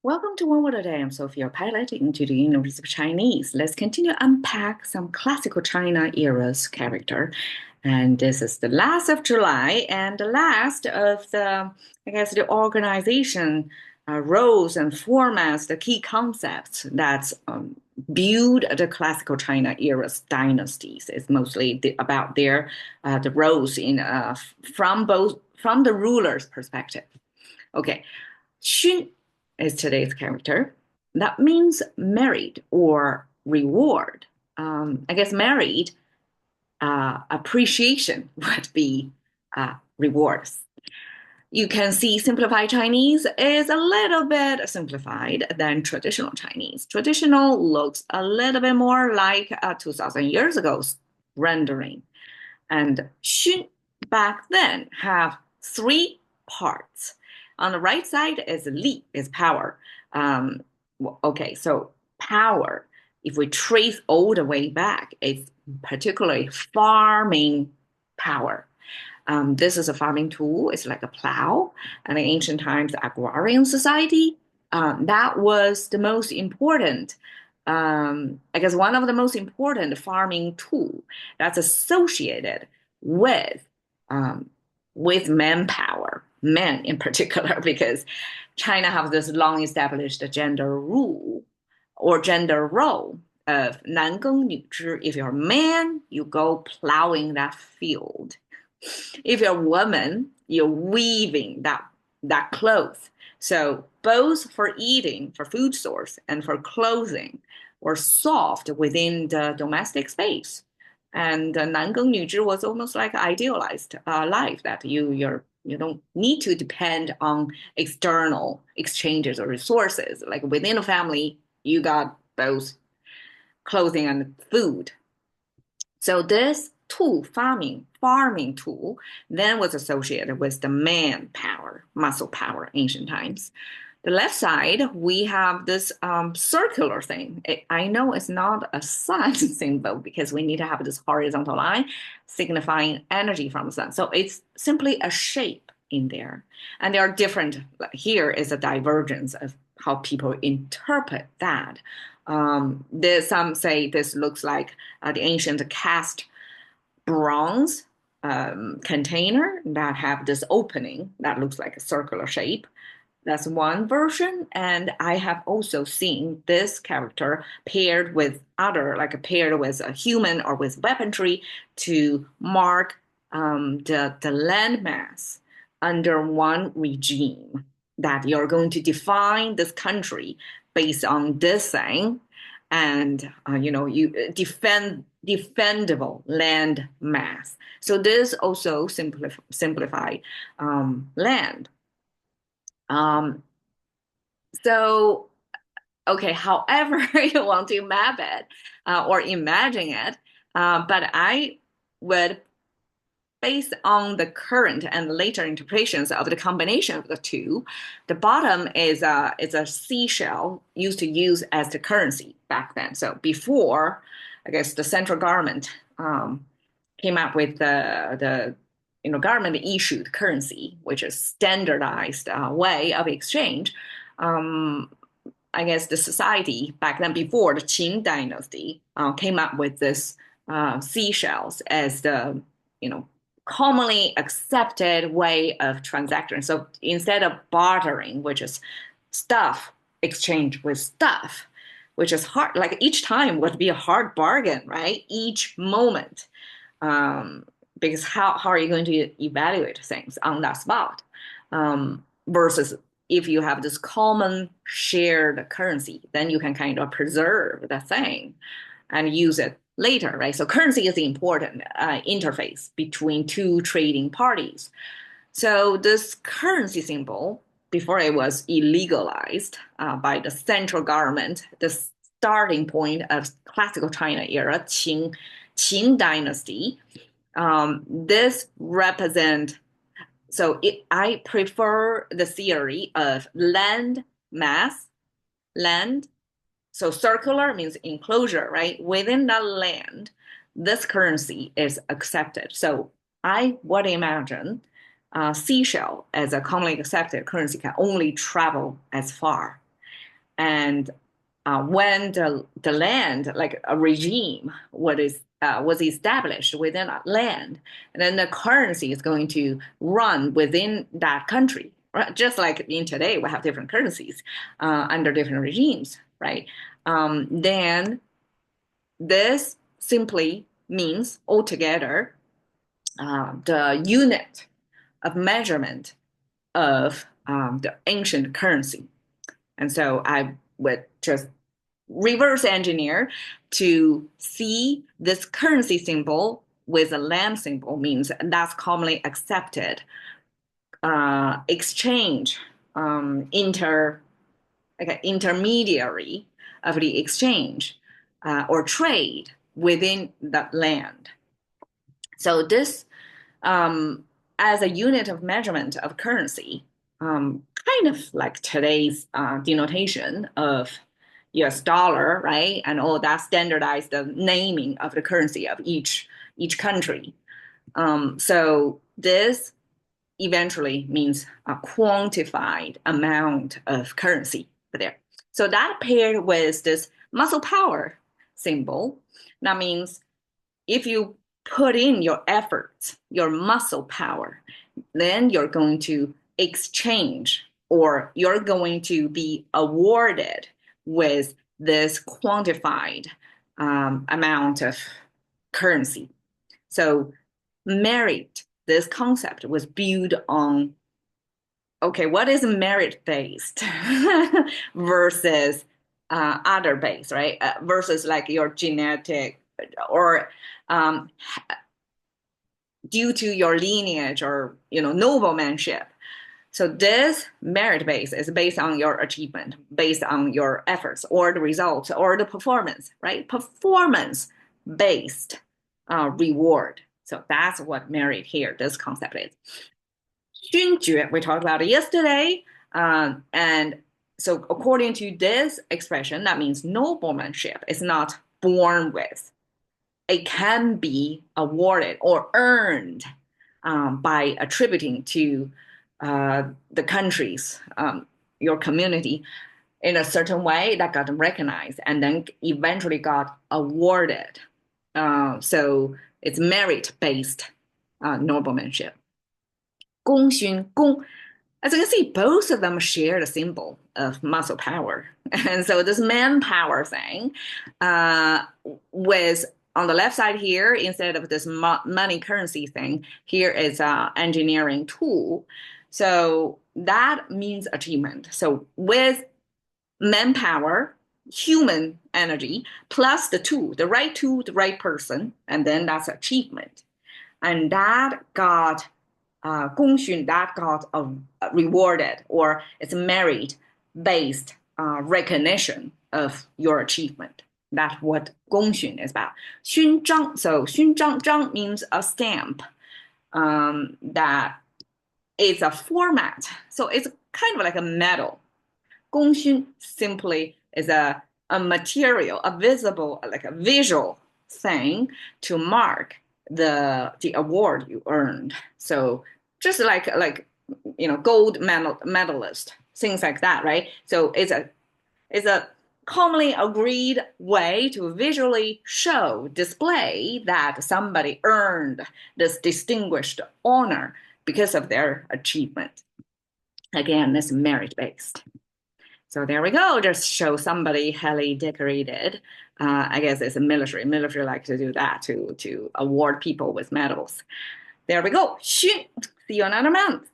Welcome to One Word a Day. I'm Sophia, pilot into the University of Chinese. Let's continue to unpack some classical China era's character. And this is the last of July and the last of the organization roles and formats, the key concepts that build the classical China era's dynasties. It's mostly about the roles from the ruler's perspective. Okay, Xun is today's character. That means married or reward. I guess married appreciation would be rewards. You can see simplified Chinese is a little bit simplified than traditional Chinese. Traditional looks a little bit more like 2000 years ago's rendering. And Xun back then have three parts. On the right side is Li, is power. Um, okay, so power, if we trace all the way back, it's particularly farming power. This is a farming tool. It's like a plow. And in ancient times, the agrarian society, that was the most important, I guess one of the most important farming tool that's associated with um, with manpower, men in particular, because China has this long established gender rule or gender role of 男耕女织. If you're a man, you go plowing that field. If you're a woman, you're weaving that clothes. So both for eating, for food source, and for clothing were solved within the domestic space. And 男耕女织 was almost like idealized life that you don't need to depend on external exchanges or resources. Like within a family, you got both clothing and food. So this tool, farming tool, then was associated with the manpower, muscle power, ancient times. The left side, we have this circular thing. I know it's not a sun symbol because we need to have this horizontal line signifying energy from the sun. So it's simply a shape in there. And there are different, here is a divergence of how people interpret that. Some say this looks like the ancient cast bronze container that have this opening that looks like a circular shape. That's one version. And I have also seen this character paired with paired with a human or with weaponry to mark the landmass under one regime that you're going to define this country based on this thing and you defendable land mass. So this also simplify land. um, so okay, however you want to map it or imagine it, but I would, based on the current and later interpretations of the combination of the two, the bottom is a seashell used to use as the currency back then. So before, I guess the central government came up with the government issued currency, which is standardized way of exchange. Um, I guess the society back then, before the Qing dynasty, came up with this seashells as the you know commonly accepted way of transaction. So instead of bartering, which is stuff exchange with stuff, which is hard, like each time would be a hard bargain, right? Each moment, um, because how are you going to evaluate things on that spot? Versus if you have this common shared currency, then you can kind of preserve the thing and use it later, right? So currency is the important interface between two trading parties. So this currency symbol, before it was illegalized by the central government, the starting point of classical China era, Qing dynasty, this represent I prefer the theory of land mass, land. So circular means enclosure, right? Within that land, this currency is accepted. So I would imagine seashell as a commonly accepted currency can only travel as far. And when the land, like a regime, was established within a land, and then the currency is going to run within that country. Right? Just like in today, we have different currencies under different regimes, right? Then this simply means altogether the unit of measurement of the ancient currency. And so I would just reverse engineer to see this currency symbol with a lamb symbol means that's commonly accepted exchange intermediary of the exchange or trade within that land. So this as a unit of measurement of currency, kind of like today's denotation of US dollar, right? And all that standardized the naming of the currency of each country. So this eventually means a quantified amount of currency there. So that paired with this muscle power symbol, that means if you put in your efforts, your muscle power, then you're going to exchange or you're going to be awarded with this quantified amount of currency. So merit, this concept was built on, okay, what is merit based versus other based, right? Versus like your genetic or due to your lineage or noblemanship. So this merit base is based on your achievement, based on your efforts or the results or the performance, right? Performance based reward. So that's what merit here, this concept is. 勋爵, we talked about it yesterday. And so according to this expression, that means noblemanship is not born with. It can be awarded or earned by attributing to the countries, your community, in a certain way that got recognized and then eventually got awarded. So it's merit-based noblemanship. 功勋, 功, as you can see, both of them share the symbol of muscle power. And so this manpower thing with on the left side here, instead of this money currency thing, here is an engineering tool. So that means achievement. So with manpower, human energy, plus the tool, the right person, and then that's achievement. And that got 功勋, that got rewarded, or it's merit-based recognition of your achievement. That's what 功勋 is about. 勋章, so 勋章, 章 means a stamp that is a format. So it's kind of like a medal. 功勋 simply is a material, a visible, like a visual thing to mark the award you earned. So just like gold medalist, things like that, right? So it's a commonly agreed way to visually display that somebody earned this distinguished honor because of their achievement. Again, it's merit-based. So there we go. Just show somebody highly decorated. I guess it's a military. Military like to do that to award people with medals. There we go. 勋. See you another month.